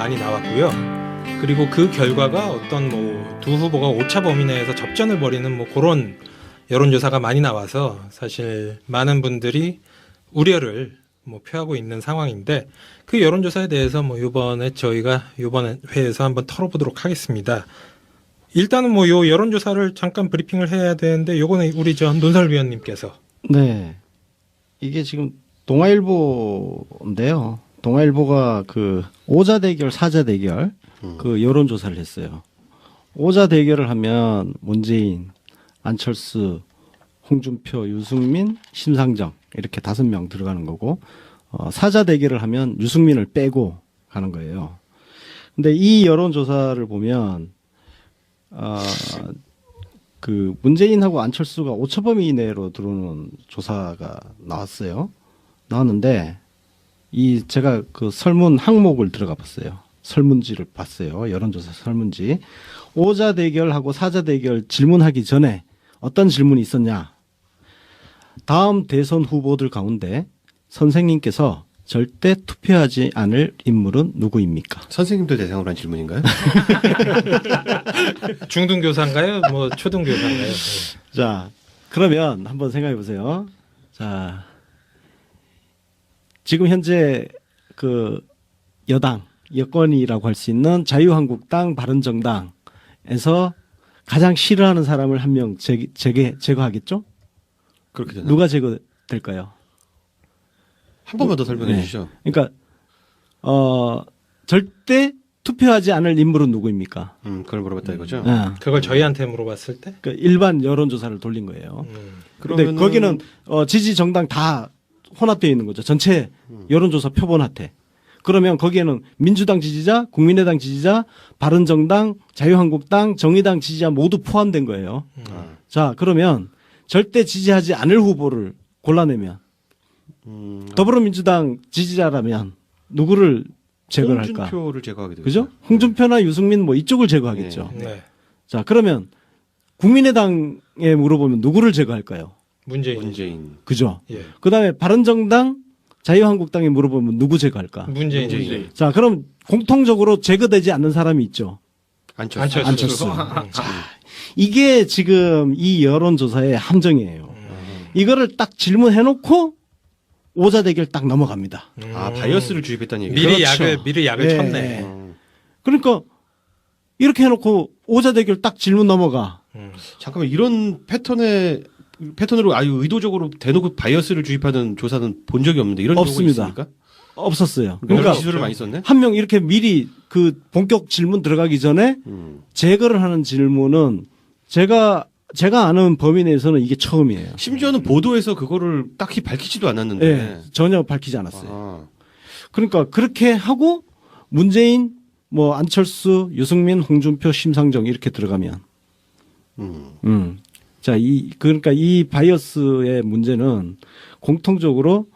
많이 나왔고요. 그리고 그 결과가 어떤 뭐 두 후보가 오차 범위 내에서 접전을 벌이는 뭐 그런 여론조사가 많이 나와서 사실 많은 분들이 우려를 뭐 표하고 있는 상황인데 그 여론조사에 대해서 뭐 이번에 저희가 이번 회에서 한번 털어보도록 하겠습니다. 일단은 뭐 요 여론조사를 잠깐 브리핑을 해야 되는데 요거는 우리 저 논설위원님께서 네. 이게 지금 동아일보인데요. 동아일보가 그 오자 대결, 사자 대결 그 여론조사를 했어요. 오자 대결을 하면 문재인, 안철수, 홍준표, 유승민, 심상정 이렇게 5명 들어가는 거고 사자 대결을 하면 유승민을 빼고 가는 거예요. 근데 이 여론조사를 보면 그 문재인하고 안철수가 오차 범위 이내로 들어오는 조사가 나왔는데 이 제가 그 설문 항목을 들어가 봤어요. 설문지를 봤어요. 여론조사 설문지. 오자 대결하고 사자 대결 질문하기 전에 어떤 질문이 있었냐? 다음 대선 후보들 가운데 선생님께서 절대 투표하지 않을 인물은 누구입니까? 선생님도 대상으로 한 질문인가요? 중등교사인가요? 뭐 초등교사인가요? 자, 그러면 한번 생각해 보세요. 자, 지금 현재 그 여권이라고 할 수 있는 자유한국당, 바른정당에서 가장 싫어하는 사람을 한 명 제거하겠죠? 그렇게 되나? 누가 제거될까요? 한 번만 더 설명해 네. 주시죠. 그러니까 절대 투표하지 않을 인물은 누구입니까? 그걸 물어봤다 이거죠. 그걸 저희한테 물어봤을 때? 그러니까 일반 여론조사를 돌린 거예요. 그런데 그러면은- 거기는 지지 정당 다 혼합되어 있는 거죠. 전체 여론조사 표본한테. 그러면 거기에는 민주당 지지자, 국민의당 지지자, 바른정당, 자유한국당, 정의당 지지자 모두 포함된 거예요. 자, 그러면 절대 지지하지 않을 후보를 골라내면 더불어민주당 지지자라면 누구를 제거를 할까? 홍준표를 제거하게 되죠. 그죠? 홍준표나 유승민 뭐 이쪽을 제거하겠죠. 네. 자, 그러면 국민의당에 물어보면 누구를 제거할까요? 문재인. 그죠? 예. 그다음에 바른정당, 자유한국당에 물어보면 누구 제거할까? 문재인. 자, 그럼 공통적으로 제거되지 않는 사람이 있죠. 안철수. 이게 지금 이 여론조사의 함정이에요. 이거를 딱 질문해놓고 오자 대결 딱 넘어갑니다. 바이어스를 주입했다는 얘기죠. 미리 약을 네. 쳤네. 그러니까 이렇게 해놓고 오자 대결 딱 질문 넘어가. 잠깐만 이런 패턴으로 아주 의도적으로 대놓고 바이어스를 주입하는 조사는 본 적이 없는데 이런 경우가 없습니다. 있습니까? 없었어요. 그러니까 그러니까 기술을 많이 썼네. 한 명 이렇게 미리 그 본격 질문 들어가기 전에 제거를 하는 질문은 제가 아는 범위 내에서는 이게 처음이에요. 심지어는 보도에서 그거를 딱히 밝히지도 않았는데. 네, 전혀 밝히지 않았어요. 아, 그러니까 그렇게 하고 문재인, 뭐 안철수, 유승민, 홍준표, 심상정 이렇게 들어가면, 자, 그러니까 이 바이어스의 문제는 공통적으로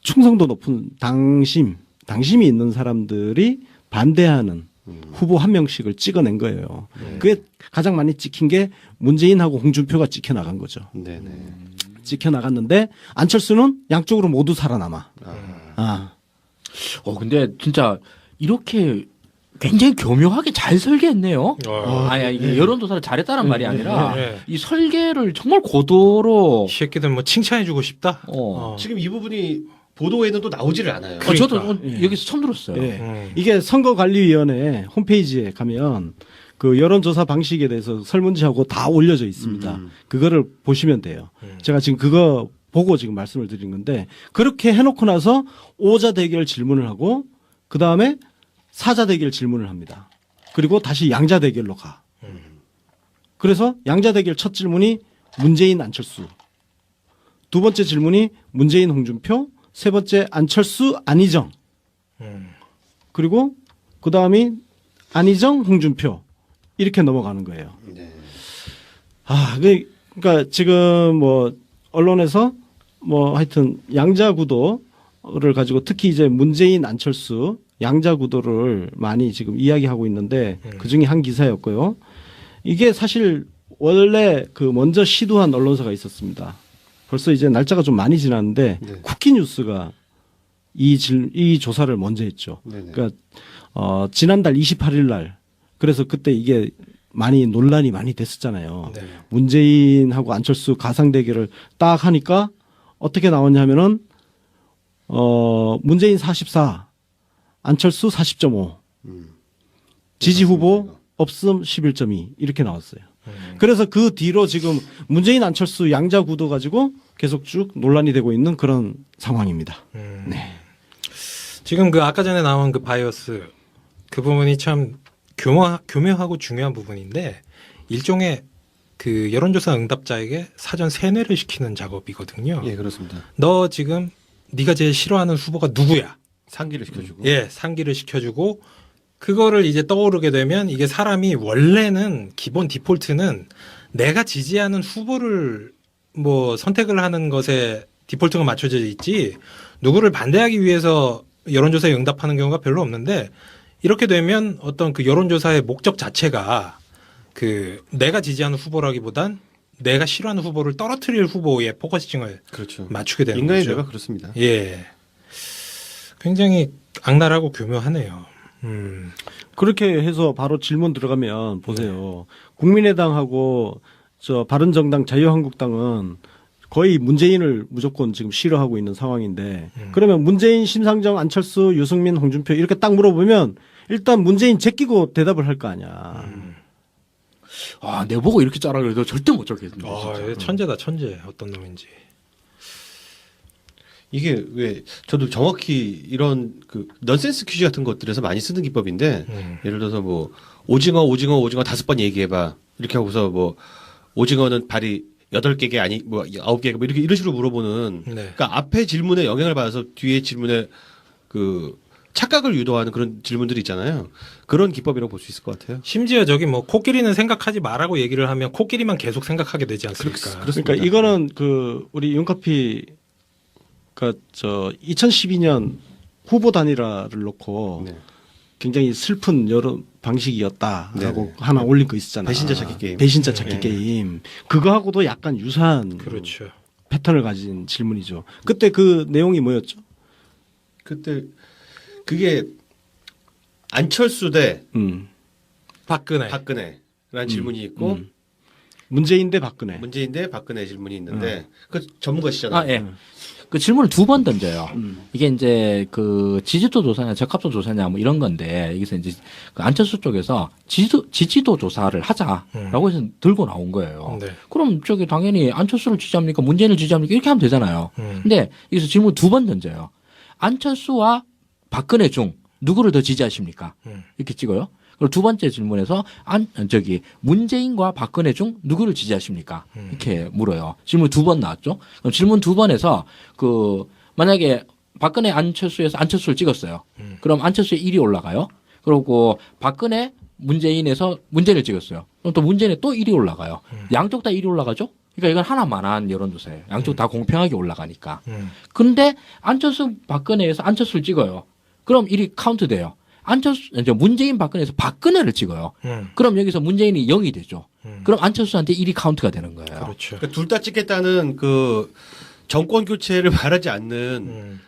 충성도 높은 당심이 있는 사람들이 반대하는 후보 한 명씩을 찍어낸 거예요. 그게 가장 많이 찍힌 게 문재인하고 홍준표가 찍혀 나간 거죠. 네네. 찍혀 나갔는데 안철수는 양쪽으로 모두 살아남아. 근데 진짜 이렇게 굉장히 교묘하게 잘 설계했네요. 이게 여론조사를 잘했다는 말이 아니라 이 설계를 정말 고도로. 이 새끼들 뭐 칭찬해주고 싶다? 지금 이 부분이 보도에는 또 나오지를 않아요. 저도 여기서 처음 들었어요. 예. 이게 선거관리위원회 홈페이지에 가면 그 여론조사 방식에 대해서 설문지하고 다 올려져 있습니다. 그거를 보시면 돼요. 제가 지금 그거 보고 지금 말씀을 드린 건데 그렇게 해놓고 나서 오자 대결 질문을 하고 그 다음에 사자 대결 질문을 합니다. 그리고 다시 양자 대결로 가. 그래서 양자 대결 첫 질문이 문재인 안철수, 두 번째 질문이 문재인 홍준표, 세 번째 안철수 안희정, 그리고 그 다음이 안희정 홍준표 이렇게 넘어가는 거예요. 네. 그러니까 지금 뭐 언론에서 뭐 하여튼 양자 구도를 가지고 특히 이제 문재인 안철수 양자 구도를 많이 지금 이야기하고 있는데 그 중에 한 기사였고요. 이게 사실 원래 그 먼저 시도한 언론사가 있었습니다. 벌써 이제 날짜가 좀 많이 지났는데 네. 쿠키뉴스가 이 조사를 먼저 했죠. 네네. 그러니까 지난달 28일 날 그래서 그때 이게 많이 논란이 많이 됐었잖아요. 네. 문재인하고 안철수 가상 대결을 딱 하니까 어떻게 나왔냐면은 문재인 44, 안철수 40.5, 지지 후보 없음 11.2 이렇게 나왔어요. 그래서 그 뒤로 지금 문재인 안철수 양자 구도 가지고 계속 쭉 논란이 되고 있는 그런 상황입니다. 네. 지금 그 아까 전에 나온 그 바이어스 그 부분이 참 교묘하고 중요한 부분인데 일종의 그 여론조사 응답자에게 사전 세뇌를 시키는 작업이거든요. 예, 그렇습니다. 너 지금 네가 제일 싫어하는 후보가 누구야? 상기를 시켜주고. 예, 상기를 시켜주고 그거를 이제 떠오르게 되면 이게 사람이 원래는 기본 디폴트는 내가 지지하는 후보를 뭐 선택을 하는 것에 디폴트가 맞춰져 있지 누구를 반대하기 위해서 여론조사에 응답하는 경우가 별로 없는데 이렇게 되면 어떤 그 여론조사의 목적 자체가 그 내가 지지하는 후보라기보단 내가 싫어하는 후보를 떨어뜨릴 후보에 포커싱을 그렇죠. 맞추게 되는 인간의 거죠. 뇌가 그렇습니다. 예, 굉장히 악랄하고 교묘하네요. 그렇게 해서 바로 질문 들어가면 보세요. 국민의당하고 저 바른정당 자유한국당은 거의 문재인을 무조건 지금 싫어하고 있는 상황인데 그러면 문재인, 심상정, 안철수, 유승민, 홍준표 이렇게 딱 물어보면 일단 문재인 제끼고 대답을 할 거 아니야. 아, 내보고 이렇게 짜라 그래도 절대 못 잡겠습니다. 아, 진짜. 천재다 천재. 어떤 놈인지. 이게 왜 저도 정확히 이런 그 넌센스 퀴즈 같은 것들에서 많이 쓰는 기법인데 예를 들어서 뭐 오징어 5번 얘기해봐 이렇게 하고서 뭐 오징어는 발이 8개가 아니 뭐 9개가 뭐 이렇게 이런 식으로 물어보는 네. 그러니까 앞에 질문에 영향을 받아서 뒤에 질문에 그 착각을 유도하는 그런 질문들이 있잖아요. 그런 기법이라고 볼 수 있을 것 같아요. 심지어 저기 뭐 코끼리는 생각하지 말라고 얘기를 하면 코끼리만 계속 생각하게 되지 않습니까? 그러니까 이거는 그 우리 윤카피 저 2012년 후보 단일화를 놓고 네. 굉장히 슬픈 여론 방식이었다라고 네네. 하나 올린 거 있었잖아. 배신자 찾기 게임. 배신자 찾기 네. 게임. 그거하고도 약간 유사한 그렇죠. 패턴을 가진 질문이죠. 그때 그 내용이 뭐였죠? 그때 그게 안철수 대 박근혜. 박근혜라는 질문이 있고 문재인 대 박근혜. 문재인 대 박근혜 질문이 있는데 그 전문가시잖아요. 아, 예. 그 질문을 2번 던져요. 이게 이제 그 지지도 조사냐 적합도 조사냐 뭐 이런 건데 여기서 이제 그 안철수 쪽에서 지지도 조사를 하자라고 해서 들고 나온 거예요. 네. 그럼 저기 당연히 안철수를 지지합니까? 문재인을 지지합니까? 이렇게 하면 되잖아요. 근데 여기서 질문 2번 던져요. 안철수와 박근혜 중 누구를 더 지지하십니까? 이렇게 찍어요. 그리고 두 번째 질문에서 문재인과 박근혜 중 누구를 지지하십니까? 이렇게 물어요. 질문 2번 나왔죠. 그럼 질문 2번에서 그 만약에 박근혜 안철수에서 안철수를 찍었어요. 그럼 안철수에 1이 올라가요. 그리고 박근혜 문재인에서 문재인을 찍었어요. 그럼 또 문재인에 또 1이 올라가요. 양쪽 다 1이 올라가죠? 그러니까 이건 하나만한 여론조사예요. 양쪽 다 공평하게 올라가니까. 근데 안철수 박근혜에서 안철수를 찍어요. 그럼 1이 카운트 돼요. 문재인 박근혜에서 박근혜를 찍어요. 그럼 여기서 문재인이 0이 되죠. 그럼 안철수한테 1이 카운트가 되는 거예요. 그렇죠. 그러니까 둘 다 찍겠다는 그 정권 교체를 바라지 않는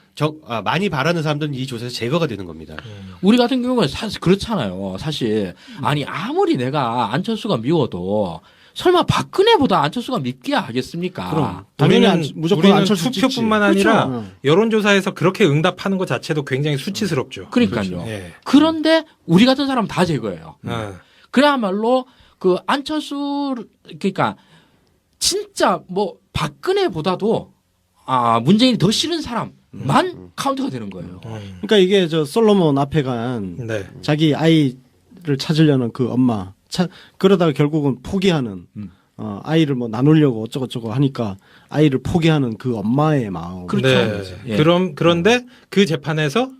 많이 바라는 사람들은 이 조사에서 제거가 되는 겁니다. 우리 같은 경우는 사실 그렇잖아요. 사실 아니 아무리 내가 안철수가 미워도 설마 박근혜보다 안철수가 밉기야 하겠습니까? 그럼 당연히 무조건 우리는 안철수 투표뿐만 찍지. 아니라 그렇죠. 여론조사에서 그렇게 응답하는 것 자체도 굉장히 수치스럽죠. 그러니까요. 예. 그런데 우리 같은 사람은 다 제거해요. 그야말로 그 안철수 그러니까 진짜 뭐 박근혜보다도 문재인이 더 싫은 사람만 카운트가 되는 거예요. 그러니까 이게 저 솔로몬 앞에 간 네. 자기 아이를 찾으려는 그 엄마 그러다가 결국은 포기하는 아이를 뭐 나누려고 어쩌고저쩌고 하니까 아이를 포기하는 그 엄마의 마음. 그렇죠. 네. 예. 그런데 그 재판에서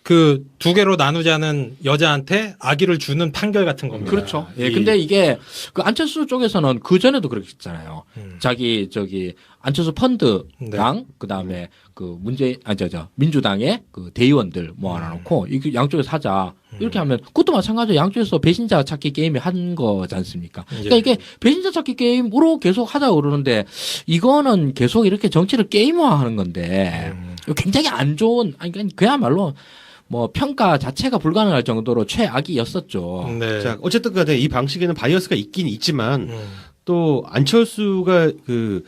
그 두 개로 나누자는 여자한테 아기를 주는 판결 같은 겁니다. 그렇죠. 예. 근데 이게 그 안철수 쪽에서는 그 전에도 그랬잖아요. 자기 안철수 펀드랑 그다음에 그 민주당의 그 대의원들 모아놓고 이 양쪽에서 하자. 이렇게 하면 그것도 마찬가지로 양쪽에서 배신자 찾기 게임을 한 거지 않습니까? 그러니까 이게 배신자 찾기 게임으로 계속 하자고 그러는데 이거는 계속 이렇게 정치를 게임화하는 건데 굉장히 안 좋은, 아니, 그야말로 뭐 평가 자체가 불가능할 정도로 최악이었었죠. 네. 자, 어쨌든 간에 이 방식에는 바이어스가 있긴 있지만 또 안철수가 그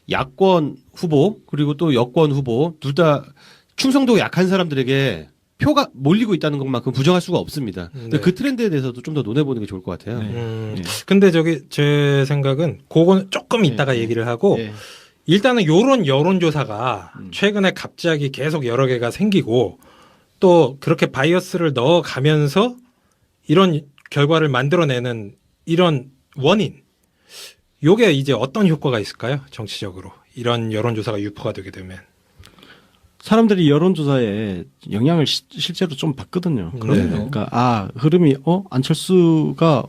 야권 후보 그리고 또 여권 후보 둘 다 충성도가 약한 사람들에게 표가 몰리고 있다는 것만큼 부정할 수가 없습니다. 근데 네. 그 트렌드에 대해서도 좀 더 논해보는 게 좋을 것 같아요. 네. 근데 저기 제 생각은 그거는 조금 이따가 얘기를 하고 예. 일단은 요런 여론조사가 최근에 갑자기 계속 여러 개가 생기고 또 그렇게 바이어스를 넣어가면서 이런 결과를 만들어내는 이런 원인 요게 이제 어떤 효과가 있을까요? 정치적으로 이런 여론조사가 유포가 되게 되면. 사람들이 여론조사에 영향을 실제로 좀 받거든요. 그럼요. 그러니까 흐름이 안철수가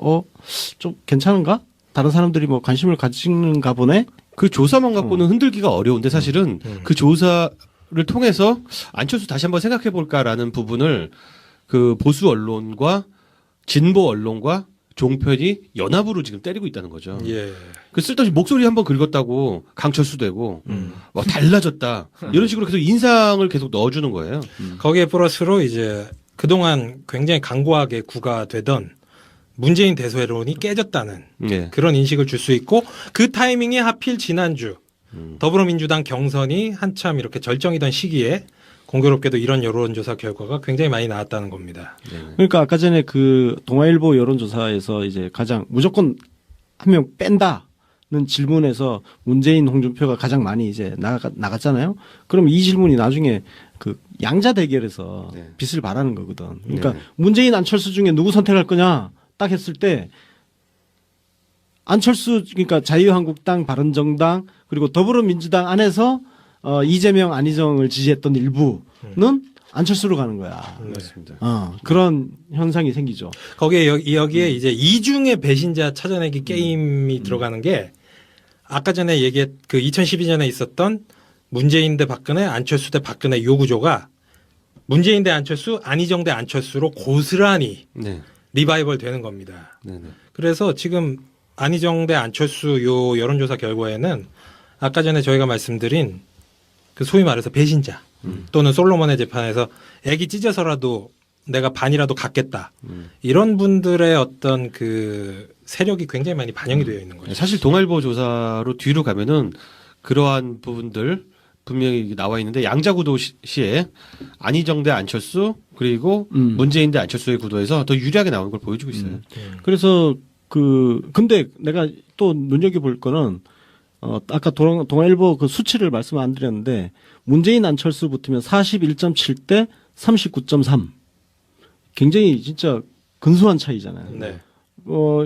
좀 괜찮은가? 다른 사람들이 뭐 관심을 가지는가 보네. 그 조사만 갖고는 흔들기가 어려운데 사실은 그 조사를 통해서 안철수 다시 한번 생각해 볼까라는 부분을 그 보수 언론과 진보 언론과 종편이 연합으로 지금 때리고 있다는 거죠. 예. 그 쓸데없이 목소리 한번 긁었다고 강철수 되고 막 달라졌다 이런 식으로 계속 인상을 계속 넣어주는 거예요. 거기에 플러스로 이제 그동안 굉장히 강고하게 구가되던 문재인 대소론이 깨졌다는 네. 그런 인식을 줄 수 있고 그 타이밍이 하필 지난주 더불어민주당 경선이 한참 이렇게 절정이던 시기에 공교롭게도 이런 여론조사 결과가 굉장히 많이 나왔다는 겁니다. 그러니까 아까 전에 그 동아일보 여론조사에서 이제 가장 무조건 한 명 뺀다는 질문에서 문재인 홍준표가 가장 많이 이제 나갔잖아요. 그럼 이 질문이 나중에 그 양자 대결에서 네. 빛을 발하는 거거든. 그러니까 네. 문재인 안철수 중에 누구 선택할 거냐 딱 했을 때 안철수 그러니까 자유한국당 바른정당 그리고 더불어민주당 안에서 이재명 안희정을 지지했던 일부는 안철수로 가는 거야. 맞습니다. 그런 현상이 생기죠. 거기에 여기에 이제 이중의 배신자 찾아내기 게임이 들어가는 게 아까 전에 얘기했 그 2012년에 있었던 문재인 대 박근혜, 안철수 대 박근혜 요 구조가 문재인 대 안철수, 안희정 대 안철수로 고스란히 네. 리바이벌 되는 겁니다. 네. 네. 그래서 지금 안희정 대 안철수 요 여론조사 결과에는 아까 전에 저희가 말씀드린 그 소위 말해서 배신자 또는 솔로몬의 재판에서 애기 찢어서라도 내가 반이라도 갖겠다 이런 분들의 어떤 그 세력이 굉장히 많이 반영이 되어 있는 거죠. 사실 동아일보 조사로 뒤로 가면은 그러한 부분들 분명히 나와 있는데 양자구도 시에 안희정 대 안철수 그리고 문재인 대 안철수의 구도에서 더 유리하게 나오는 걸 보여주고 있어요. 그래서 근데 내가 또 눈여겨볼 거는 아까 동아일보 그 수치를 말씀 안 드렸는데 문재인 안철수 붙으면 41.7대 39.3 굉장히 진짜 근소한 차이잖아요. 네.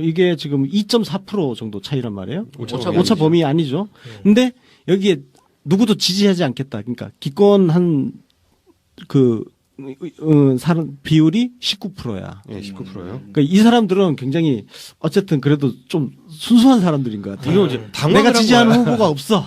이게 지금 2.4% 정도 차이란 말이에요. 오차 범위 아니죠. 근데 여기에 누구도 지지하지 않겠다. 그러니까 기권한 사람 비율이 19%야. 네, 19%요. 그러니까 이 사람들은 굉장히 어쨌든 그래도 좀 순수한 사람들인 것 같아요. 이거 이제 당황을 내가 한 지지하는 거야. 후보가 없어.